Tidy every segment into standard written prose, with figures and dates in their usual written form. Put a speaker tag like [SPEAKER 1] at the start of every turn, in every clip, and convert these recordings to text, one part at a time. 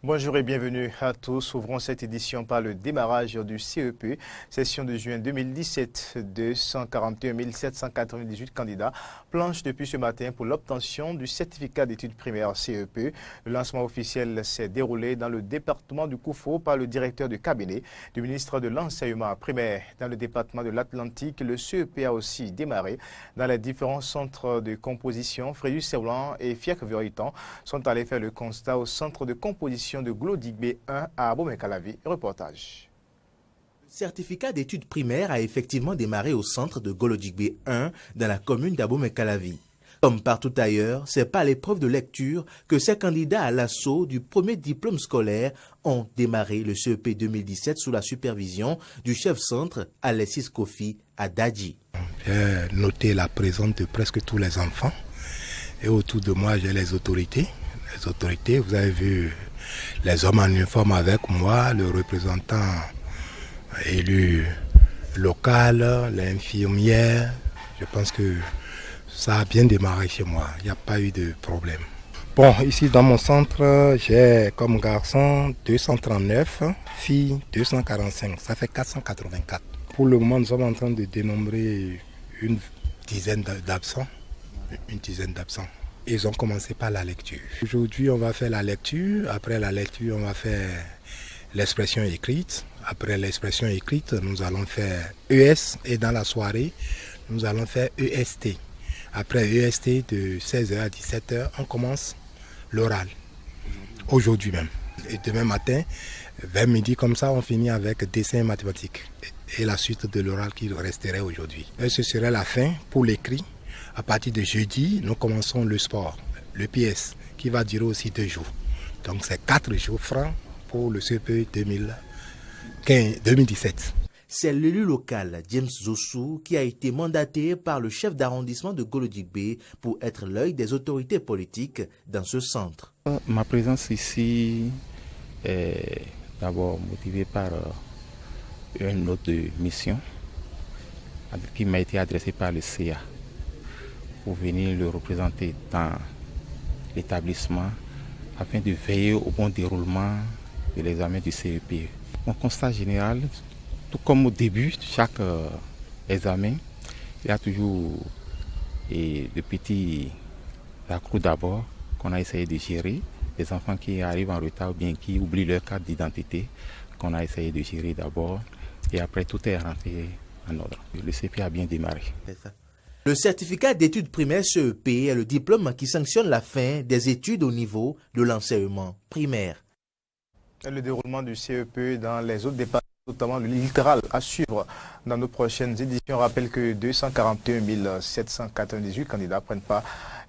[SPEAKER 1] Bonjour et bienvenue à tous. Ouvrons cette édition par le démarrage du CEP, session de juin 2017. 241 798 candidats planchent depuis ce matin pour l'obtention du certificat d'études primaires CEP. Le lancement officiel s'est déroulé dans le département du Koufo par le directeur de cabinet du ministre de l'Enseignement primaire. Dans le département de l'Atlantique, le CEP a aussi démarré dans les différents centres de composition. Fréjus-Seulan et Fiacre-Veritan sont allés faire le constat au centre de composition de Golo-Digbé 1 à Abomey-Calavi. Reportage.
[SPEAKER 2] Le certificat d'études primaires a effectivement démarré au centre de Golo-Digbé 1 dans la commune d'Abomey-Calavi. Comme partout ailleurs, c'est par l'épreuve de lecture que ces candidats à l'assaut du premier diplôme scolaire ont démarré le CEP 2017 sous la supervision du chef centre Alexis Kofi à Dadji.
[SPEAKER 3] J'ai noté la présence de presque tous les enfants et autour de moi j'ai les autorités. Les autorités, vous avez vu les hommes en uniforme avec moi, le représentant élu local, l'infirmière. Je pense que ça a bien démarré chez moi, il n'y a pas eu de problème. Bon, ici dans mon centre, j'ai comme garçon 239, filles 245, ça fait 484. Pour le moment, nous sommes en train de dénombrer une dizaine d'absents. Ils ont commencé par la lecture. Aujourd'hui, on va faire la lecture. Après la lecture, on va faire l'expression écrite. Après l'expression écrite, nous allons faire ES. Et dans la soirée, nous allons faire EST. Après EST, de 16h à 17h, on commence l'oral. Aujourd'hui même. Et demain matin, vers midi, comme ça, on finit avec dessin et mathématiques. Et la suite de l'oral qui resterait aujourd'hui. Et ce serait la fin pour l'écrit. À partir de jeudi, nous commençons le sport, le PS, qui va durer aussi 2 jours. Donc c'est 4 jours francs pour le CEP 2017.
[SPEAKER 2] C'est l'élu local, James Zossou, qui a été mandaté par le chef d'arrondissement de Golo-Digbé pour être l'œil des autorités politiques dans ce centre.
[SPEAKER 4] Ma présence ici est d'abord motivée par une note de mission qui m'a été adressée par le CA pour venir le représenter dans l'établissement afin de veiller au bon déroulement de l'examen du CEP. Mon constat général, tout comme au début de chaque examen, il y a toujours le petit accroc d'abord qu'on a essayé de gérer, les enfants qui arrivent en retard ou bien qui oublient leur carte d'identité, qu'on a essayé de gérer d'abord, et après tout est rentré en ordre. Le CEP a bien démarré.
[SPEAKER 2] C'est ça. Le certificat d'études primaires CEP est le diplôme qui sanctionne la fin des études au niveau de l'enseignement primaire.
[SPEAKER 1] Le déroulement du CEP dans les autres départements, notamment le littoral, à suivre dans nos prochaines éditions. On rappelle que 241 798 candidats prennent part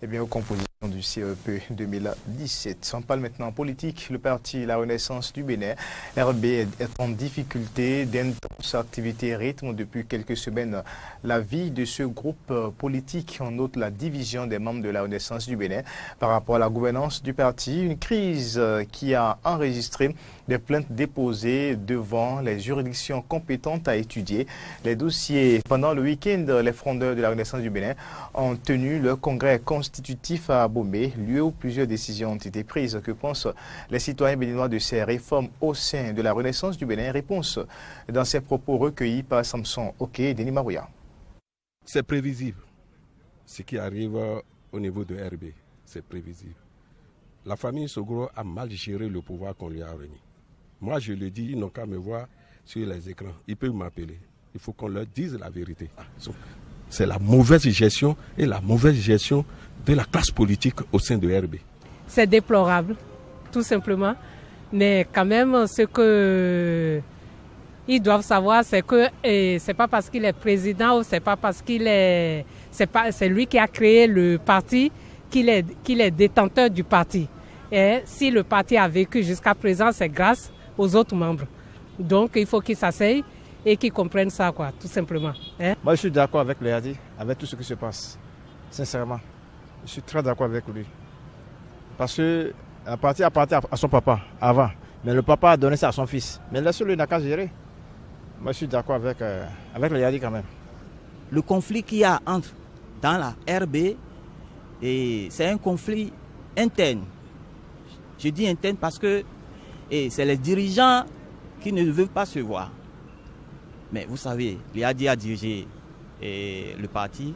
[SPEAKER 1] aux compositions du CEP 2017. On parle maintenant en politique. Le parti La Renaissance du Bénin, RB, est en difficulté. D'intenses activités rythment depuis quelques semaines la vie de ce groupe politique. On note la division des membres de La Renaissance du Bénin par rapport à la gouvernance du parti. Une crise qui a enregistré des plaintes déposées devant les juridictions compétentes à étudier les dossiers. Pendant le week-end, les frondeurs de La Renaissance du Bénin ont tenu leur congrès constitutif à Abomey, lieu où plusieurs décisions ont été prises. Que pensent les citoyens béninois de ces réformes au sein de La Renaissance du Bénin? Réponse dans ces propos recueillis par Samson Oké et Denis Marouya.
[SPEAKER 5] C'est prévisible. Ce qui arrive au niveau de RB, c'est prévisible. La famille Sogro a mal géré le pouvoir qu'on lui a remis. Moi, je le dis, ils n'ont qu'à me voir sur les écrans. Ils peuvent m'appeler. Il faut qu'on leur dise la vérité. C'est la mauvaise gestion et la mauvaise gestion de la classe politique au sein de RB.
[SPEAKER 6] C'est déplorable, tout simplement. Mais quand même, ce qu'ils doivent savoir, c'est que c'est pas parce qu'il est président ou c'est pas parce c'est lui qui a créé le parti qu'il est détenteur du parti. Et si le parti a vécu jusqu'à présent, c'est grâce aux autres membres. Donc il faut qu'ils s'asseyent et qu'ils comprennent ça, quoi, tout simplement.
[SPEAKER 7] Moi, je suis d'accord avec Léadi, avec tout ce qui se passe. Sincèrement, je suis très d'accord avec lui. Parce que le parti appartient à son papa avant, mais le papa a donné ça à son fils. Mais laisse-le, il n'a qu'à gérer. Moi, je suis d'accord avec Léadi quand même.
[SPEAKER 8] Le conflit qu'il y a dans la RB, c'est un conflit interne. Je dis interne parce que Et c'est les dirigeants qui ne veulent pas se voir. Mais vous savez, l'IAD a dirigé le parti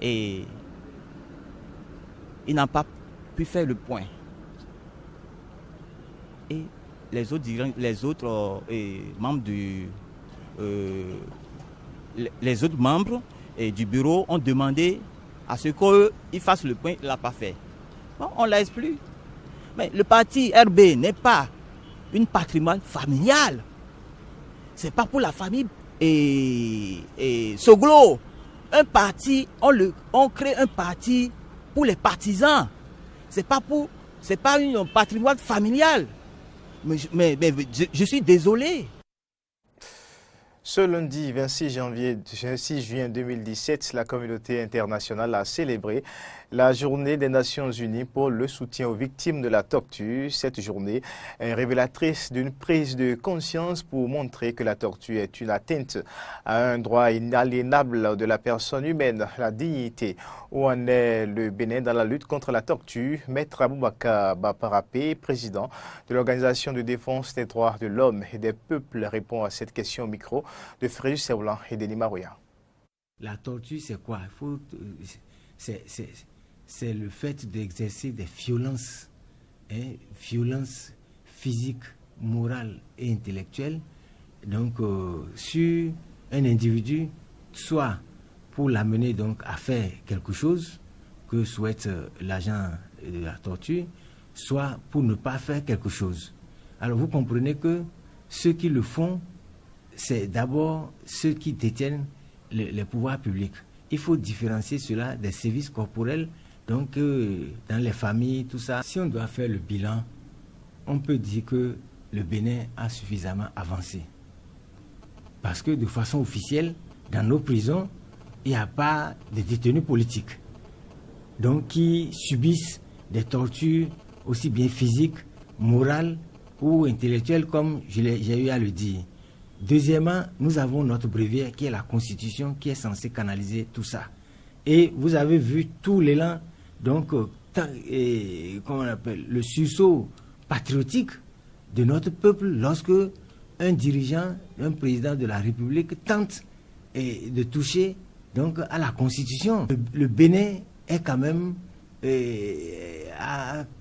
[SPEAKER 8] et il n'a pas pu faire le point. Et les autres membres du bureau ont demandé à ce qu'il fasse le point, il ne l'a pas fait. Bon, on ne laisse plus. Mais le parti RB n'est pas une patrimoine familial. Ce n'est pas pour la famille Soglo. Un parti, on crée un parti pour les partisans. C'est pas un patrimoine familial. Mais je suis désolé.
[SPEAKER 1] Ce lundi 26 juin 2017, la communauté internationale a célébré la journée des Nations Unies pour le soutien aux victimes de la torture. Cette journée est révélatrice d'une prise de conscience pour montrer que la torture est une atteinte à un droit inaliénable de la personne humaine, la dignité. Où en est le Bénin dans la lutte contre la torture? Maître Aboubakar Baparapé, président de l'Organisation de défense des droits de l'homme et des peuples, répond à cette question au micro de Frédéric Seboulan et Denis Marouya.
[SPEAKER 9] La torture, c'est quoi? C'est le fait d'exercer des violences, violences physiques, morales et intellectuelles, donc sur un individu, soit pour l'amener donc à faire quelque chose que souhaite l'agent de la torture, soit pour ne pas faire quelque chose. Alors vous comprenez que ceux qui le font, c'est d'abord ceux qui détiennent les pouvoirs publics. Il faut différencier cela des sévices corporels, donc dans les familles, tout ça. Si on doit faire le bilan, on peut dire que le Bénin a suffisamment avancé. Parce que de façon officielle, dans nos prisons, il n'y a pas de détenus politiques. Donc qui subissent des tortures aussi bien physiques, morales ou intellectuelles, comme j'ai eu à le dire. Deuxièmement, nous avons notre bréviaire qui est la Constitution, qui est censée canaliser tout ça. Et vous avez vu tout l'élan, donc, comment on appelle, le sursaut patriotique de notre peuple lorsque un dirigeant, un président de la République tente de toucher donc, à la Constitution. Le Bénin est quand même,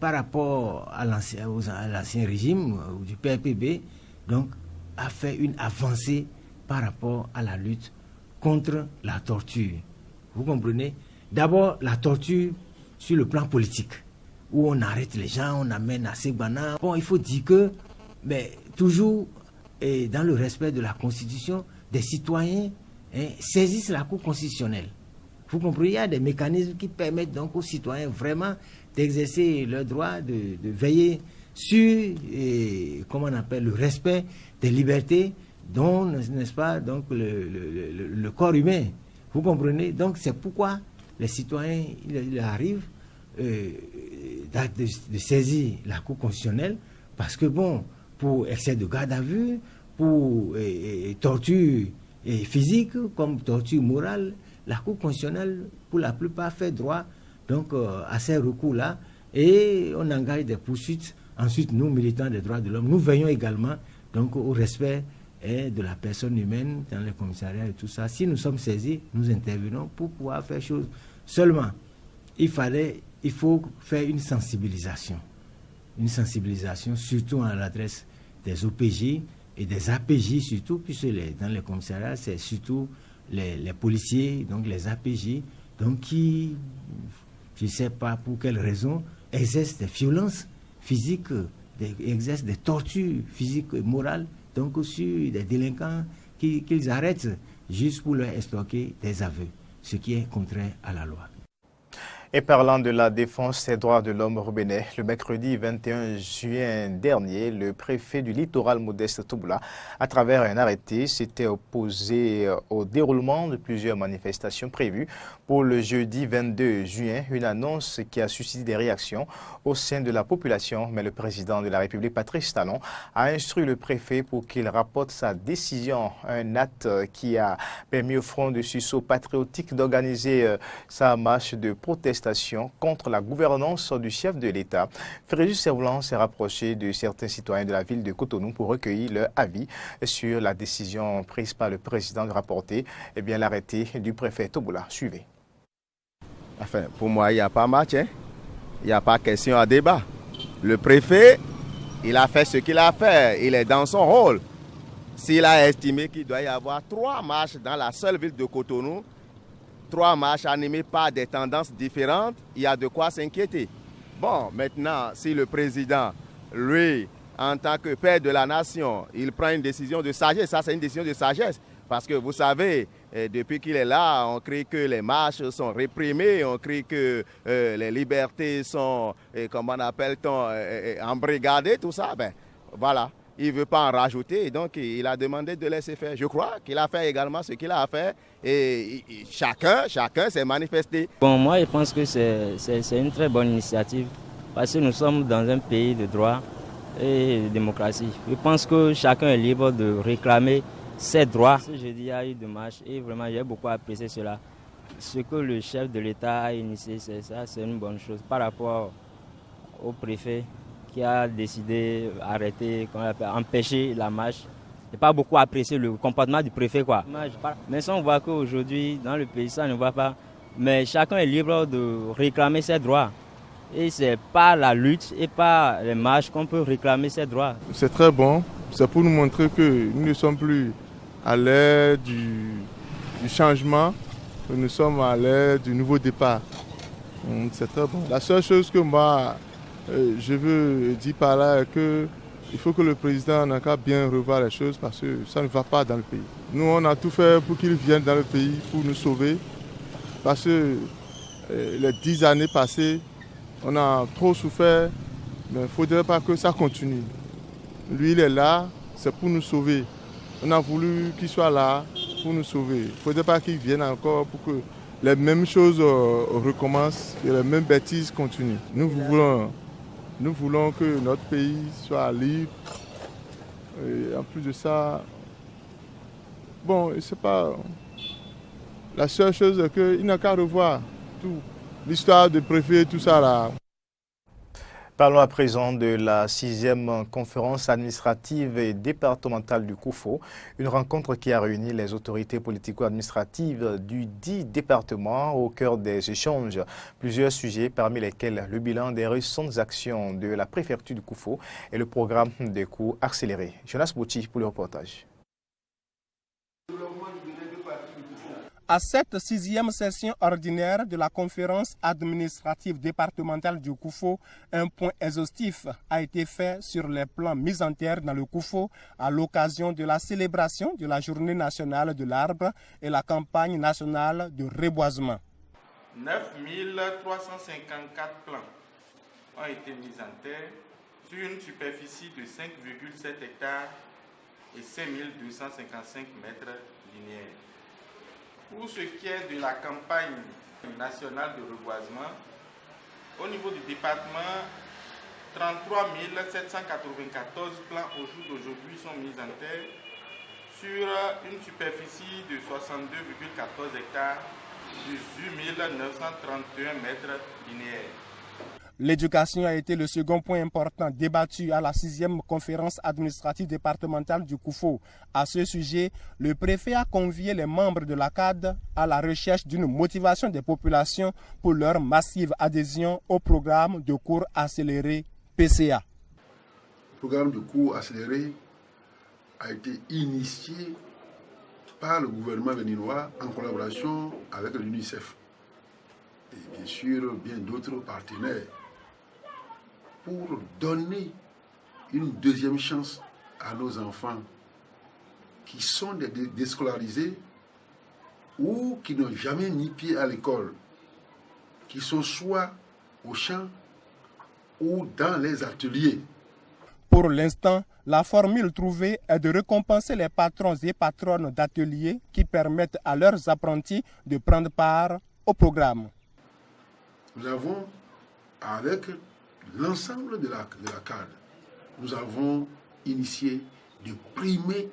[SPEAKER 9] par rapport à l'ancien régime du PRPB, donc, a fait une avancée par rapport à la lutte contre la torture. Vous comprenez? D'abord, la torture sur le plan politique, où on arrête les gens, on amène à Segbana. Bon, il faut dire que, mais toujours dans le respect de la Constitution, des citoyens saisissent la Cour constitutionnelle. Vous comprenez? Il y a des mécanismes qui permettent donc aux citoyens vraiment d'exercer leur droit, de veiller sur, comment on appelle, le respect des libertés dont, n'est-ce pas, donc le corps humain. Vous comprenez? Donc c'est pourquoi les citoyens, il arrive de saisir la Cour constitutionnelle, parce que bon, pour excès de garde à vue, pour torture physique comme torture morale, la Cour constitutionnelle, pour la plupart, fait droit donc, à ces recours-là, et on engage des poursuites. Ensuite, nous, militants des droits de l'homme, nous veillons également donc, au respect de la personne humaine dans les commissariats et tout ça. Si nous sommes saisis, nous intervenons pour pouvoir faire chose. Seulement, il faut faire une sensibilisation surtout à l'adresse des OPJ et des APJ surtout, puisque dans les commissariats, c'est surtout les policiers, donc les APJ, donc qui, je ne sais pas pour quelle raison, exercent des violences physiques, exercent des tortures physiques et morales, donc sur des délinquants qu'ils arrêtent juste pour leur extorquer des aveux, ce qui est contraire à la loi.
[SPEAKER 1] Et parlant de la défense des droits de l'homme au Bénin, le mercredi 21 juin dernier, le préfet du littoral Modeste Touboula, à travers un arrêté, s'était opposé au déroulement de plusieurs manifestations prévues pour le jeudi 22 juin, une annonce qui a suscité des réactions au sein de la population. Mais le président de la République, Patrice Talon, a instruit le préfet pour qu'il rapporte sa décision, un acte qui a permis au Front de sursaut patriotique d'organiser sa marche de protestation manifestations contre la gouvernance du chef de l'État. Frédéric Servlan s'est rapproché de certains citoyens de la ville de Cotonou pour recueillir leur avis sur la décision prise par le président de rapporter l'arrêté du préfet Tobola. Suivez.
[SPEAKER 10] Enfin, pour moi, il n'y a pas match, hein? Il n'y a pas question à débat. Le préfet, il a fait ce qu'il a fait, il est dans son rôle. S'il a estimé qu'il doit y avoir 3 marches dans la seule ville de Cotonou, 3 marches animées par des tendances différentes, il y a de quoi s'inquiéter. Bon, maintenant, si le président, lui, en tant que père de la nation, il prend une décision de sagesse, ça c'est une décision de sagesse. Parce que vous savez, depuis qu'il est là, on crie que les marches sont réprimées, on crie que les libertés sont, comment on appelle-t-on, embrigadées, tout ça. Ben voilà, il ne veut pas en rajouter, donc il a demandé de laisser faire. Je crois qu'il a fait également ce qu'il a fait et chacun s'est manifesté.
[SPEAKER 11] Bon, moi je pense que c'est une très bonne initiative parce que nous sommes dans un pays de droit et de démocratie. Je pense que chacun est libre de réclamer ses droits. Ce jeudi, il y a eu des marches et vraiment j'ai beaucoup apprécié cela. Ce que le chef de l'État a initié, c'est une bonne chose par rapport au préfet qui a décidé d'arrêter, empêcher la marche. Je n'ai pas beaucoup apprécié le comportement du préfet, quoi. Mais si on voit qu'aujourd'hui, dans le pays, ça ne va pas. Mais chacun est libre de réclamer ses droits. Et c'est par la lutte et par les marches qu'on peut réclamer ses droits.
[SPEAKER 12] C'est très bon. C'est pour nous montrer que nous ne sommes plus à l'ère du changement, nous sommes à l'ère du nouveau départ. C'est très bon. La seule chose que moi, je veux dire par là est qu'il faut que le président n'a qu'à bien revoir les choses parce que ça ne va pas dans le pays. Nous, on a tout fait pour qu'il vienne dans le pays, pour nous sauver. Parce que les 10 années passées, on a trop souffert, mais il ne faudrait pas que ça continue. Lui, il est là, c'est pour nous sauver. On a voulu qu'il soit là pour nous sauver. Il ne faudrait pas qu'il vienne encore pour que les mêmes choses recommencent et les mêmes bêtises continuent. Nous voulons que notre pays soit libre. Et en plus de ça, bon, c'est pas... La seule chose est qu'il n'a qu'à revoir tout. L'histoire de préfet, tout ça là.
[SPEAKER 1] Parlons à présent de la 6e conférence administrative et départementale du Koufo, une rencontre qui a réuni les autorités politico-administratives du 10 départements au cœur des échanges. Plusieurs sujets, parmi lesquels le bilan des récentes actions de la préfecture du Koufo et le programme des coûts accélérés. Jonas Bouti pour le reportage.
[SPEAKER 13] À cette 6e session ordinaire de la conférence administrative départementale du Koufo, un point exhaustif a été fait sur les plans mis en terre dans le Koufo à l'occasion de la célébration de la Journée nationale de l'arbre et la campagne nationale de reboisement.
[SPEAKER 14] 9 354 plans ont été mis en terre sur une superficie de 5,7 hectares et 5 255 mètres linéaires. Pour ce qui est de la campagne nationale de reboisement, au niveau du département, 33 794 plants au jour d'aujourd'hui sont mis en terre sur une superficie de 62,14 hectares, 18 931 mètres linéaires.
[SPEAKER 13] L'éducation a été le second point important débattu à la 6e conférence administrative départementale du Koufo. À ce sujet, le préfet a convié les membres de la CAD à la recherche d'une motivation des populations pour leur massive adhésion au programme de cours accéléré PCA.
[SPEAKER 15] Le programme de cours accéléré a été initié par le gouvernement béninois en collaboration avec l'UNICEF et bien sûr bien d'autres partenaires, pour donner une deuxième chance à nos enfants qui sont déscolarisés ou qui n'ont jamais mis pied à l'école, qui sont soit au champ ou dans les ateliers.
[SPEAKER 13] Pour l'instant, la formule trouvée est de récompenser les patrons et patronnes d'ateliers qui permettent à leurs apprentis de prendre part au programme.
[SPEAKER 15] Nous avons, avec l'ensemble de la CAD, nous avons initié de primer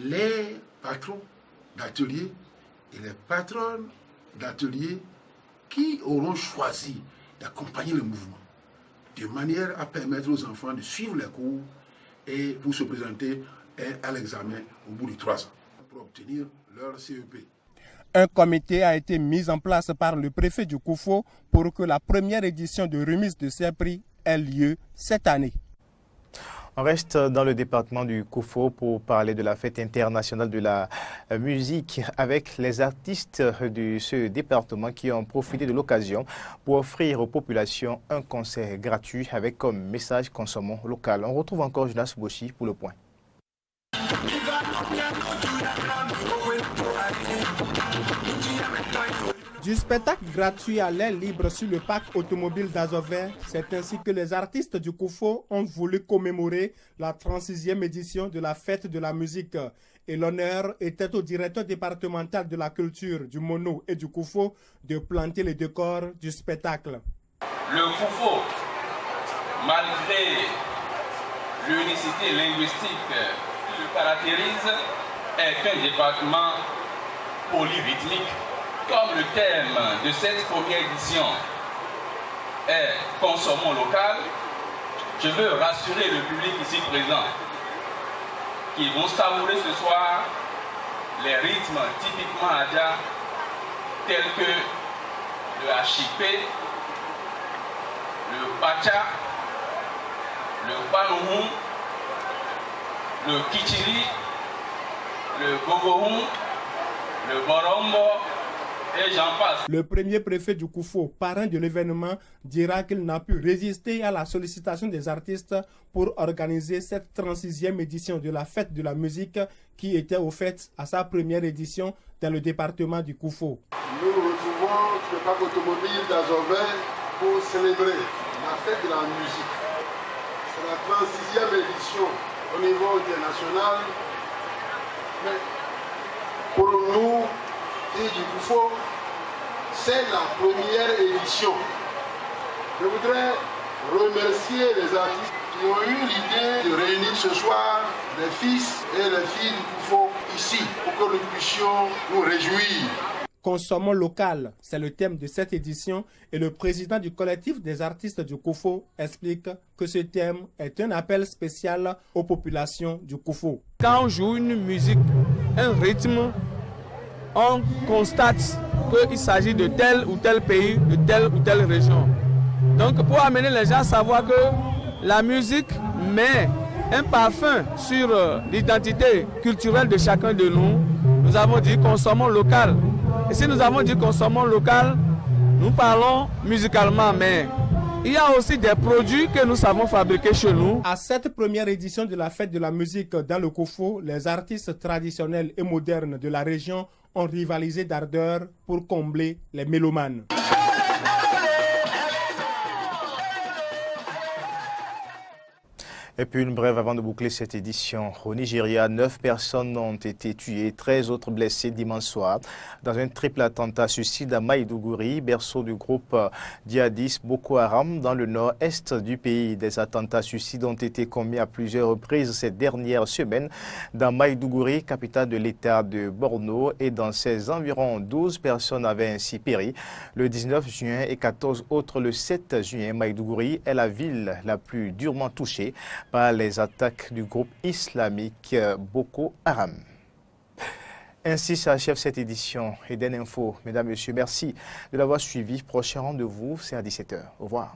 [SPEAKER 15] les patrons d'ateliers et les patronnes d'ateliers qui auront choisi d'accompagner le mouvement de manière à permettre aux enfants de suivre les cours et pour se présenter à l'examen au bout de 3 ans pour obtenir leur CEP.
[SPEAKER 13] Un comité a été mis en place par le préfet du Koufo pour que la première édition de remise de ces prix ait lieu cette année.
[SPEAKER 1] On reste dans le département du Koufo pour parler de la fête internationale de la musique avec les artistes de ce département qui ont profité de l'occasion pour offrir aux populations un concert gratuit avec comme message consommons local. On retrouve encore Jonas Boshi pour le point.
[SPEAKER 13] Du spectacle gratuit à l'air libre sur le parc automobile d'Azover, c'est ainsi que les artistes du Koufo ont voulu commémorer la 36e édition de la fête de la musique. Et l'honneur était au directeur départemental de la culture du Mono et du Koufo de planter les décors du spectacle.
[SPEAKER 16] Le Koufo, malgré l'unicité linguistique qui le caractérise, est qu'un département polyrythmique. Comme le thème de cette première édition est « Consommons local », je veux rassurer le public ici présent qu'ils vont savourer ce soir les rythmes typiquement Adja tels que le hachipé, le pacha, le panouhou, le kichiri, le gogohou, le borombo, et j'en passe.
[SPEAKER 13] Le premier préfet du Koufo, parrain de l'événement, dira qu'il n'a pu résister à la sollicitation des artistes pour organiser cette 36e édition de la fête de la musique qui était au fait à sa première édition dans le département du Koufo.
[SPEAKER 15] Nous nous retrouvons sur le parc automobile d'Azover pour célébrer la fête de la musique. C'est la 36e édition au niveau international. Mais pour nous, et du Koufo, c'est la première édition. Je voudrais remercier les artistes qui ont eu l'idée de réunir ce soir les fils et les filles du Koufo ici pour que nous puissions nous réjouir.
[SPEAKER 13] Consommons local, c'est le thème de cette édition et le président du collectif des artistes du Koufo explique que ce thème est un appel spécial aux populations du Koufo.
[SPEAKER 17] Quand on joue une musique, un rythme, on constate qu'il s'agit de tel ou tel pays, de telle ou telle région. Donc pour amener les gens à savoir que la musique met un parfum sur l'identité culturelle de chacun de nous, nous avons dit consommons local. Et si nous avons dit consommons local, nous parlons musicalement, mais il y a aussi des produits que nous savons fabriquer chez nous.
[SPEAKER 13] À cette première édition de la fête de la musique dans le Koufo, les artistes traditionnels et modernes de la région ont rivalisé d'ardeur pour combler les mélomanes.
[SPEAKER 1] Et puis une brève avant de boucler cette édition. Au Nigeria, 9 personnes ont été tuées, 13 autres blessées dimanche soir dans un triple attentat suicide à Maïdougouri, berceau du groupe djihadiste Boko Haram dans le nord-est du pays. Des attentats suicides ont été commis à plusieurs reprises ces dernières semaines dans Maïdougouri, capitale de l'état de Borno, et dans ses environs 12 personnes avaient ainsi péri le 19 juin et 14 autres le 7 juin. Maïdougouri est la ville la plus durement touchée par les attaques du groupe islamique Boko Haram. Ainsi s'achève cette édition Eden Info. Mesdames, Messieurs, merci de l'avoir suivi. Prochain rendez-vous, c'est à 17h. Au revoir.